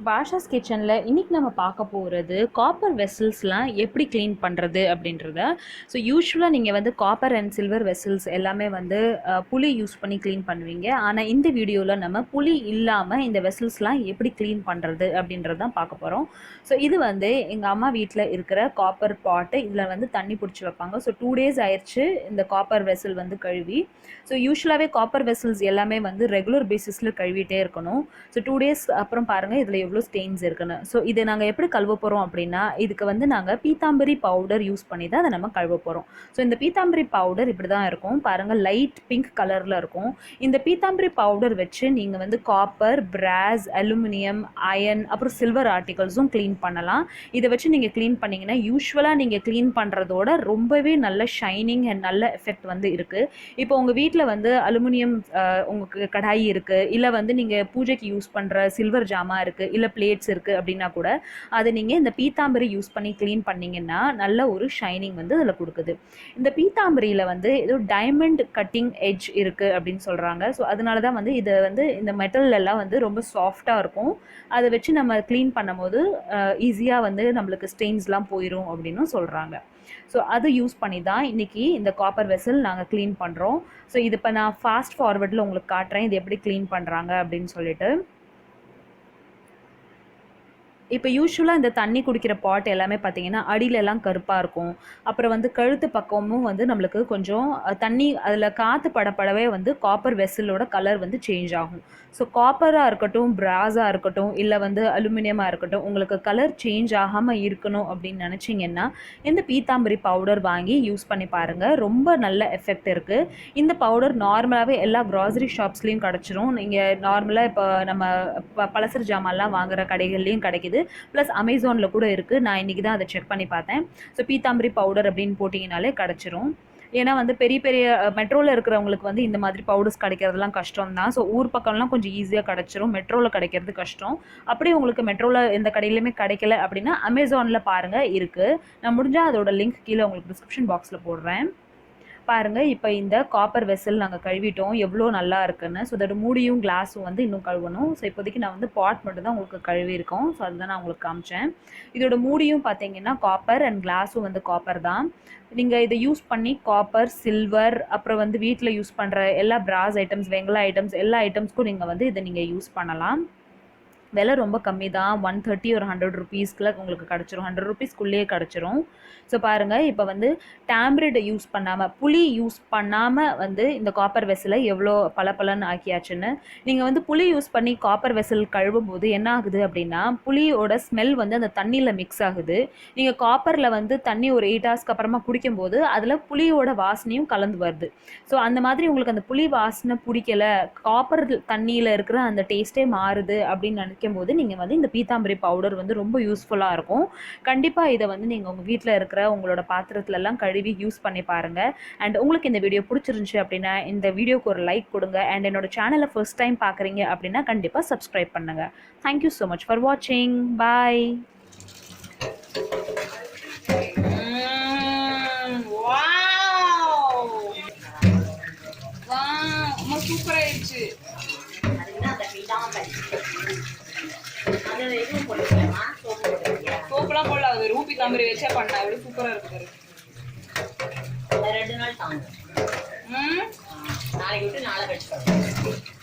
பாஷாஸ் கிச்சனில் இன்றைக்கி நம்ம பார்க்க போகிறது காப்பர் வெசல்ஸ்லாம் எப்படி க்ளீன் பண்ணுறது அப்படின்றத. ஸோ யூஸ்வலாக நீங்கள் வந்து காப்பர் அண்ட் சில்வர் வெசல்ஸ் எல்லாமே வந்து புளி யூஸ் பண்ணி க்ளீன் பண்ணுவீங்க. ஆனால் இந்த வீடியோவில் நம்ம புளி இல்லாமல் இந்த வெசல்ஸ்லாம் எப்படி க்ளீன் பண்ணுறது அப்படின்றது தான் பார்க்க போகிறோம். ஸோ இது வந்து எங்கள் அம்மா வீட்டில் இருக்கிற காப்பர் பாட்டு. இதில் வந்து தண்ணி பிடிச்சி வைப்பாங்க. ஸோ 2 days ஆயிடுச்சு இந்த காப்பர் வெசல் வந்து கழுவி. ஸோ யூஸ்வலாகவே காப்பர் வெசல்ஸ் எல்லாமே வந்து ரெகுலர் பேசிஸில் கழுவிட்டே இருக்கணும். ஸோ 2 days அப்புறம் பாருங்கள் இதில் எவ்வளோ ஸ்டெயின்ஸ் இருக்குன்னு. ஸோ இதை நாங்கள் எப்படி கழுவ போகிறோம் அப்படின்னா, இதுக்கு வந்து நாங்கள் பீத்தாம்பரி பவுடர் யூஸ் பண்ணி தான் அதை நம்ம கழுவ போகிறோம். ஸோ இந்த பீத்தாம்பரி பவுடர் இப்படி தான் இருக்கும் பாருங்கள், லைட் பிங்க் கலரில் இருக்கும். இந்த பீத்தாம்பரி பவுடர் வச்சு நீங்கள் வந்து காப்பர், பிராஸ், அலுமினியம், அயன் அப்புறம் சில்வர் ஆர்டிகல்ஸும் க்ளீன் பண்ணலாம். இதை வச்சு நீங்கள் க்ளீன் பண்ணிங்கன்னா யூஸ்வலாக நீங்கள் க்ளீன் பண்ணுறதோட ரொம்பவே நல்ல ஷைனிங் அண்ட் நல்ல எஃபெக்ட் வந்து இருக்குது. இப்போ உங்கள் வீட்டில் வந்து அலுமினியம் உங்களுக்கு கடாய் இருக்குது, இல்லை வந்து நீங்கள் பூஜைக்கு யூஸ் பண்ணுற சில்வர் ஜாமா இருக்குது, இல்லை பிளேட்ஸ் இருக்குது அப்படின்னா கூட அதை நீங்கள் இந்த பீத்தாம்பரி யூஸ் பண்ணி க்ளீன் பண்ணிங்கன்னா நல்ல ஒரு ஷைனிங் வந்து அதில் கொடுக்குது. இந்த பீத்தாம்பரியில் வந்து ஏதோ டைமண்ட் கட்டிங் எட்ஜ் இருக்குது அப்படின்னு சொல்கிறாங்க. ஸோ அதனால தான் வந்து இதை வந்து இந்த மெட்டல்லாம் வந்து ரொம்ப சாஃப்டாக இருக்கும். அதை வச்சு நம்ம க்ளீன் பண்ணும்போது ஈஸியாக வந்து நம்மளுக்கு ஸ்டெயின்ஸ்லாம் போயிடும் அப்படின்னு சொல்கிறாங்க. ஸோ அது யூஸ் பண்ணி தான் இன்றைக்கி இந்த காப்பர் வெசல் நாங்கள் க்ளீன் பண்ணுறோம். ஸோ இது இப்போ நான் ஃபாஸ்ட் ஃபார்வர்டில் உங்களுக்கு காட்டுறேன் இது எப்படி க்ளீன் பண்ணுறாங்க அப்படின்னு சொல்லிட்டு. இப்போ யூஸ்வலாக இந்த தண்ணி குடிக்கிற பாட் எல்லாமே பார்த்தீங்கன்னா அடியிலெல்லாம் கருப்பாக இருக்கும். அப்புறம் வந்து கழுத்து பக்கமும் வந்து நம்மளுக்கு கொஞ்சம் தண்ணி அதில் காற்று படப்படவே வந்து காப்பர் வெசலோட கலர் வந்து சேஞ்ச் ஆகும். ஸோ காப்பராக இருக்கட்டும், பிராஸாக இருக்கட்டும், இல்லை வந்து அலுமினியமாக இருக்கட்டும், உங்களுக்கு கலர் சேஞ்ச் ஆகாமல் இருக்கணும் அப்படின்னு நினச்சிங்கன்னா இந்த பீத்தாம்பரி பவுடர் வாங்கி யூஸ் பண்ணி பாருங்கள். ரொம்ப நல்ல எஃபெக்ட் இருக்குது. இந்த பவுடர் நார்மலாகவே எல்லா க்ராசரி ஷாப்ஸ்லேயும் கிடச்சிரும். நீங்கள் நார்மலாக இப்போ நம்ம பலசர ஜாமான்லாம் வாங்குகிற கடைகள்லேயும் கிடைக்கிது. ப்ளஸ் அமேசானில் கூட இருக்குது. நான் இன்றைக்கி தான் அதை செக் பண்ணி பார்த்தேன். ஸோ பீத்தாம்பரி பவுடர் அப்படின்னு போட்டிங்கனாலே கிடச்சிரும். ஏன்னா வந்து பெரிய பெரிய மெட்ரோவில் இருக்கிறவங்களுக்கு வந்து இந்த மாதிரி பவுடர்ஸ் கிடைக்கிறதுலாம் கஷ்டம் தான். ஸோ ஊர் பக்கம்லாம் கொஞ்சம் ஈஸியாக கிடச்சிரும், மெட்ரோவில் கிடைக்கிறது கஷ்டம். அப்படியே உங்களுக்கு மெட்ரோவில் எந்த கடையிலையுமே கிடைக்கல அப்படின்னா அமேசானில் பாருங்கள் இருக்குது. நான் முடிஞ்சால் அதோட லிங்க் கீழே உங்களுக்கு டிஸ்கிரிப்ஷன் பாக்ஸில் போடுறேன். பாருங்கள் இப்போ இந்த காப்பர் வெசல் நாங்கள் கழுவிட்டோம் எவ்வளோ நல்லா இருக்குன்னு. ஸோ அதோட மூடியும் கிளாஸும் வந்து இன்னும் கழுவணும். ஸோ இப்போதைக்கு நான் வந்து பாட் மட்டும் தான் உங்களுக்கு கழுவிருக்கோம். ஸோ அதுதான் நான் உங்களுக்கு காமிச்சேன். இதோட மூடியும் பார்த்தீங்கன்னா காப்பர் அண்ட் கிளாஸும் வந்து காப்பர் தான். நீங்கள் இதை யூஸ் பண்ணி காப்பர், சில்வர், அப்புறம் வந்து வீட்டில் யூஸ் பண்ணுற எல்லா பிராஸ் ஐட்டம்ஸ், வெங்கல ஐட்டம்ஸ், எல்லா ஐட்டம்ஸ்க்கும் நீங்கள் வந்து இதை நீங்கள் யூஸ் பண்ணலாம். விலை ரொம்ப கம்மி தான். 130 or 100 rupeesக்குள்ள உங்களுக்கு கிடச்சிரும். 100 rupeesக்குள்ளேயே கிடச்சிரும். ஸோ பாருங்கள் இப்போ வந்து டேம்ரிட் யூஸ் பண்ணாமல், புளி யூஸ் பண்ணாமல் வந்து இந்த காப்பர் வெசலை எவ்வளோ பளபளன்னு ஆக்கியாச்சுன்னு. நீங்கள் வந்து புளி யூஸ் பண்ணி காப்பர் வெசல் கழுவும் போது என்ன ஆகுது அப்படின்னா புளியோட ஸ்மெல் வந்து அந்த தண்ணியில் மிக்ஸ் ஆகுது. நீங்கள் காப்பரில் வந்து தண்ணி ஒரு 8 hours அப்புறமா குடிக்கும்போது அதில் புளியோட வாசனையும் கலந்து வருது. ஸோ அந்த மாதிரி உங்களுக்கு அந்த புளி வாசனை பிடிக்கலை, காப்பர் தண்ணியில் இருக்கிற அந்த டேஸ்ட்டே மாறுது அப்படின்னு நினைக்கும்போது நீங்கள் வந்து இந்த பீத்தாம்பரி பவுடர் வந்து ரொம்ப யூஸ்ஃபுல்லாக இருக்கும். கண்டிப்பாக இதை வந்து நீங்கள் உங்கள் வீட்டில் இருக்கிற உங்களோட பாத்திரத்துலலாம் கழுவி யூஸ் பண்ணி பாருங்கள். அண்ட் உங்களுக்கு இந்த வீடியோ பிடிச்சிருந்துச்சு அப்படின்னா இந்த வீடியோக்கு ஒரு லைக் கொடுங்க. அண்ட் என்னோட சேனலை ஃபர்ஸ்ட் டைம் பார்க்குறீங்க அப்படின்னா கண்டிப்பாக சப்ஸ்கிரைப் பண்ணுங்கள். தேங்க்யூ ஸோ மச் ஃபார் வாட்சிங். பாய். சூப்பராயிடுச்சு. சோப்புலாம் போடல, அது ரூபி தாம்பரி வச்சா பண்ணா எவ்வளவு சூப்பரா இருக்கு. 2 நாள் தாங்க. நாளைக்கு விட்டு நாளை கழிச்சு